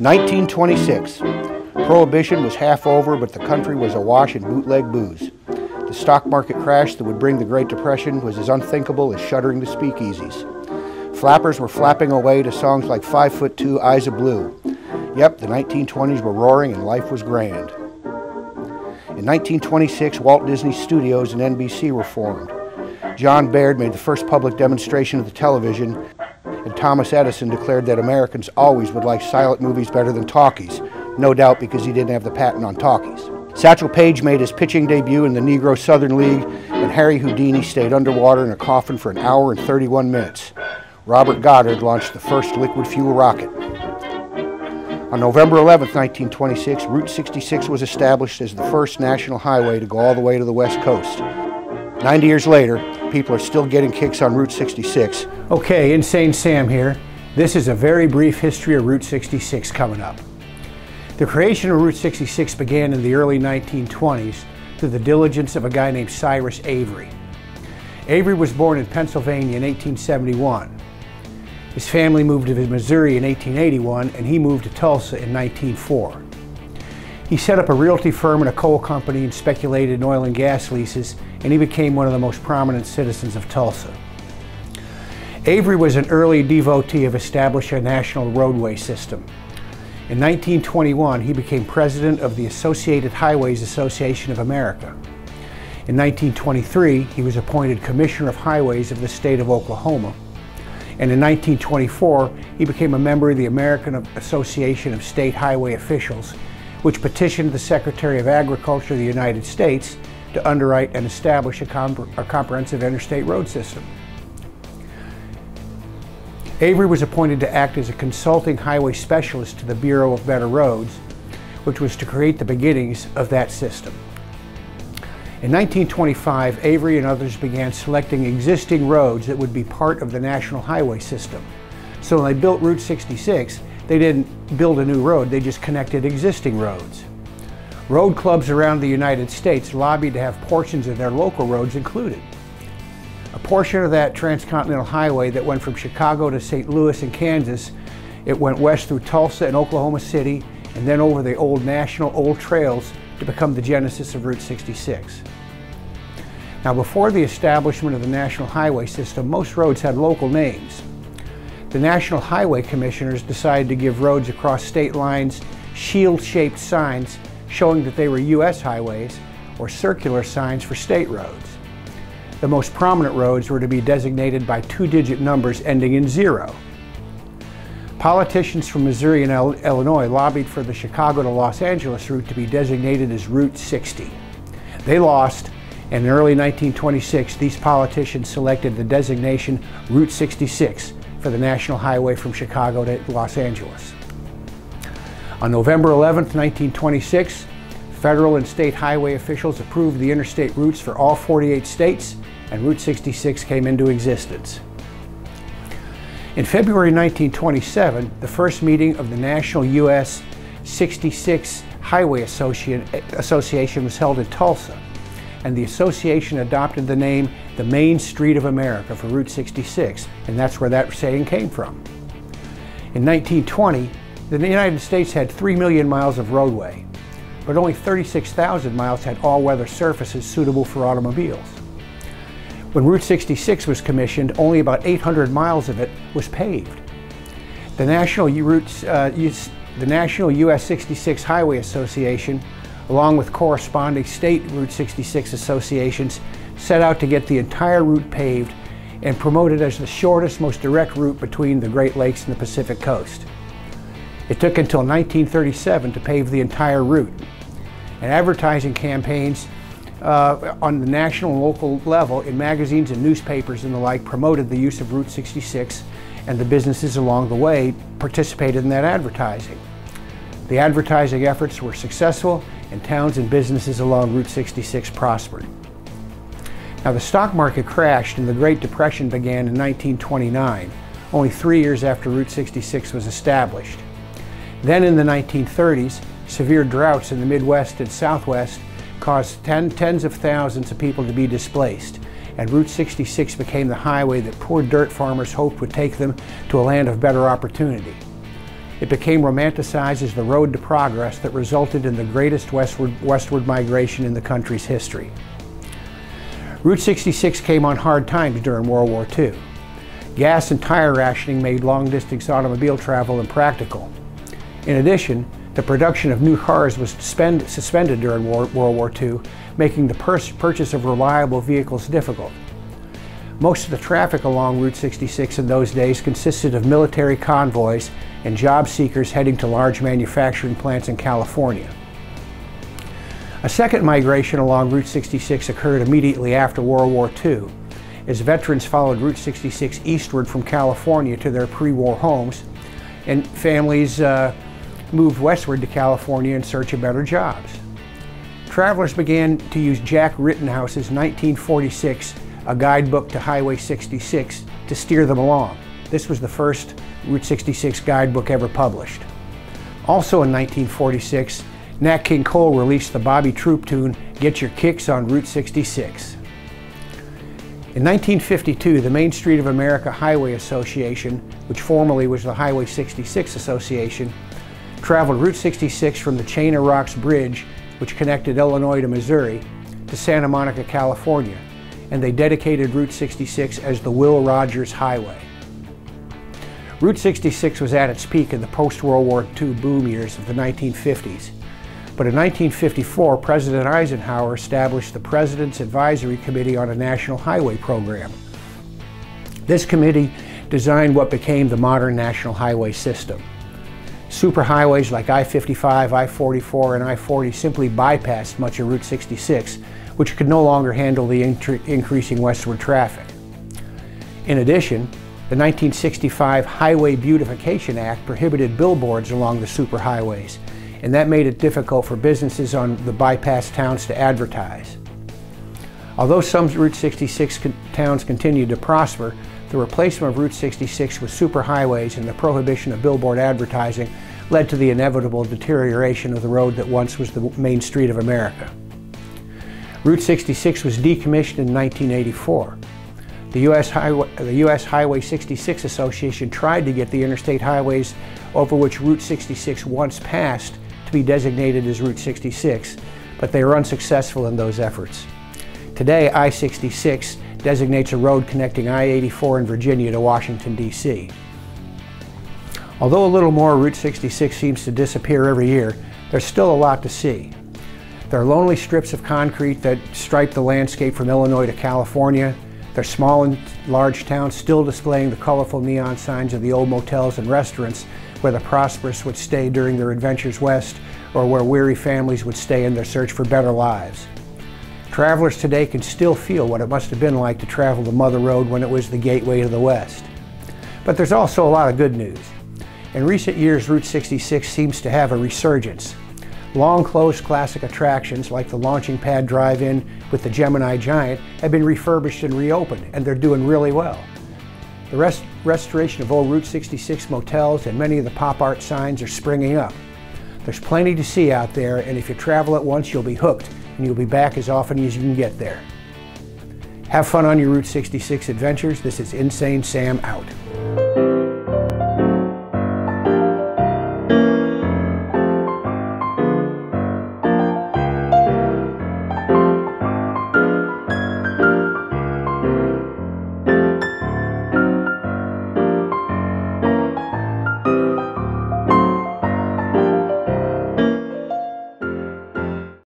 1926. Prohibition was half over, but the country was awash in bootleg booze. The stock market crash that would bring the Great Depression was as unthinkable as shuttering the speakeasies. Flappers were flapping away to songs like 5'2", Eyes of Blue. Yep, the 1920s were roaring and life was grand. In 1926, Walt Disney Studios and NBC were formed. John Baird made the first public demonstration of the television, and Thomas Edison declared that Americans always would like silent movies better than talkies, no doubt because he didn't have the patent on talkies. Satchel Paige made his pitching debut in the Negro Southern League, and Harry Houdini stayed underwater in a coffin for an hour and 31 minutes. Robert Goddard launched the first liquid fuel rocket. On November 11, 1926, Route 66 was established as the first national highway to go all the way to the West Coast. 90 years later, people are still getting kicks on Route 66. Okay, Insane Sam here. This is a very brief history of Route 66 coming up. The creation of Route 66 began in the early 1920s through the diligence of a guy named Cyrus Avery. Avery was born in Pennsylvania in 1871. His family moved to Missouri in 1881, and he moved to Tulsa in 1904. He set up a realty firm and a coal company and speculated in oil and gas leases, and he became one of the most prominent citizens of Tulsa. Avery was an early devotee of establishing a national roadway system. In 1921, he became president of the Associated Highways Association of America. In 1923, he was appointed Commissioner of Highways of the state of Oklahoma. And in 1924, he became a member of the American Association of State Highway Officials, which petitioned the Secretary of Agriculture of the United States to underwrite and establish a comprehensive interstate road system. Avery was appointed to act as a consulting highway specialist to the Bureau of Better Roads, which was to create the beginnings of that system. In 1925, Avery and others began selecting existing roads that would be part of the national highway system. So when they built Route 66, they didn't build a new road, they just connected existing roads. Road clubs around the United States lobbied to have portions of their local roads included. A portion of that transcontinental highway that went from Chicago to St. Louis and Kansas, it went west through Tulsa and Oklahoma City, and then over the old national old trails to become the genesis of Route 66. Now, before the establishment of the National Highway System, most roads had local names. The National Highway Commissioners decided to give roads across state lines shield-shaped signs showing that they were U.S. highways, or circular signs for state roads. The most prominent roads were to be designated by two-digit numbers ending in 0. Politicians from Missouri and Illinois lobbied for the Chicago to Los Angeles route to be designated as Route 60. They lost, and in early 1926, these politicians selected the designation Route 66 for the national highway from Chicago to Los Angeles. On November 11, 1926, federal and state highway officials approved the interstate routes for all 48 states, and Route 66 came into existence. In February 1927, the first meeting of the National U.S. 66 Highway Association was held in Tulsa, and the association adopted the name the Main Street of America for Route 66, and that's where that saying came from. In 1920, the United States had 3 million miles of roadway, but only 36,000 miles had all-weather surfaces suitable for automobiles. When Route 66 was commissioned, only about 800 miles of it was paved. The National U.S. 66 Highway Association, along with corresponding state Route 66 associations, set out to get the entire route paved and promoted as the shortest, most direct route between the Great Lakes and the Pacific Coast. It took until 1937 to pave the entire route, and advertising campaigns on the national and local level in magazines and newspapers and the like promoted the use of Route 66, and the businesses along the way participated in that advertising. The advertising efforts were successful, and towns and businesses along Route 66 prospered. Now, the stock market crashed and the Great Depression began in 1929, only 3 years after Route 66 was established. Then in the 1930s, severe droughts in the Midwest and Southwest caused tens of thousands of people to be displaced, and Route 66 became the highway that poor dirt farmers hoped would take them to a land of better opportunity. it became romanticized as the road to progress that resulted in the greatest westward migration in the country's history. Route 66 came on hard times during World War II. Gas and tire rationing made long-distance automobile travel impractical. In addition, the production of new cars was suspended during World War II, making the purchase of reliable vehicles difficult. Most of the traffic along Route 66 in those days consisted of military convoys and job seekers heading to large manufacturing plants in California. A second migration along Route 66 occurred immediately after World War II, as veterans followed Route 66 eastward from California to their pre-war homes, and families moved westward to California in search of better jobs. Travelers began to use Jack Rittenhouse's 1946 A Guidebook to Highway 66 to steer them along. This was the first Route 66 guidebook ever published. Also in 1946, Nat King Cole released the Bobby Troop tune, Get Your Kicks on Route 66. In 1952, the Main Street of America Highway Association, which formerly was the Highway 66 Association, traveled Route 66 from the Chain of Rocks Bridge, which connected Illinois to Missouri, to Santa Monica, California, and they dedicated Route 66 as the Will Rogers Highway. Route 66 was at its peak in the post-World War II boom years of the 1950s. But in 1954, President Eisenhower established the President's Advisory Committee on a National Highway Program. This committee designed what became the modern national highway system. Superhighways like I-55, I-44, and I-40 simply bypassed much of Route 66, which could no longer handle the increasing westward traffic. In addition, the 1965 Highway Beautification Act prohibited billboards along the superhighways, and that made it difficult for businesses on the bypass towns to advertise. Although some Route 66 towns continued to prosper, the replacement of Route 66 with superhighways and the prohibition of billboard advertising led to the inevitable deterioration of the road that once was the Main Street of America. Route 66 was decommissioned in 1984. The U.S. Highway 66 Association tried to get the interstate highways over which Route 66 once passed to be designated as Route 66, but they were unsuccessful in those efforts. Today, I-66 designates a road connecting I-84 in Virginia to Washington, D.C. Although a little more Route 66 seems to disappear every year, there's still a lot to see. There are lonely strips of concrete that stripe the landscape from Illinois to California. There's small and large towns still displaying the colorful neon signs of the old motels and restaurants where the prosperous would stay during their adventures west, or where weary families would stay in their search for better lives. Travelers today can still feel what it must have been like to travel the Mother Road when it was the gateway to the West. But there's also a lot of good news. In recent years, Route 66 seems to have a resurgence. Long-closed classic attractions like the Launching Pad Drive-In with the Gemini Giant have been refurbished and reopened, and they're doing really well. The restoration of old Route 66 motels and many of the pop art signs are springing up. There's plenty to see out there, and if you travel it once, you'll be hooked, and you'll be back as often as you can get there. Have fun on your Route 66 adventures. This is Insane Sam out.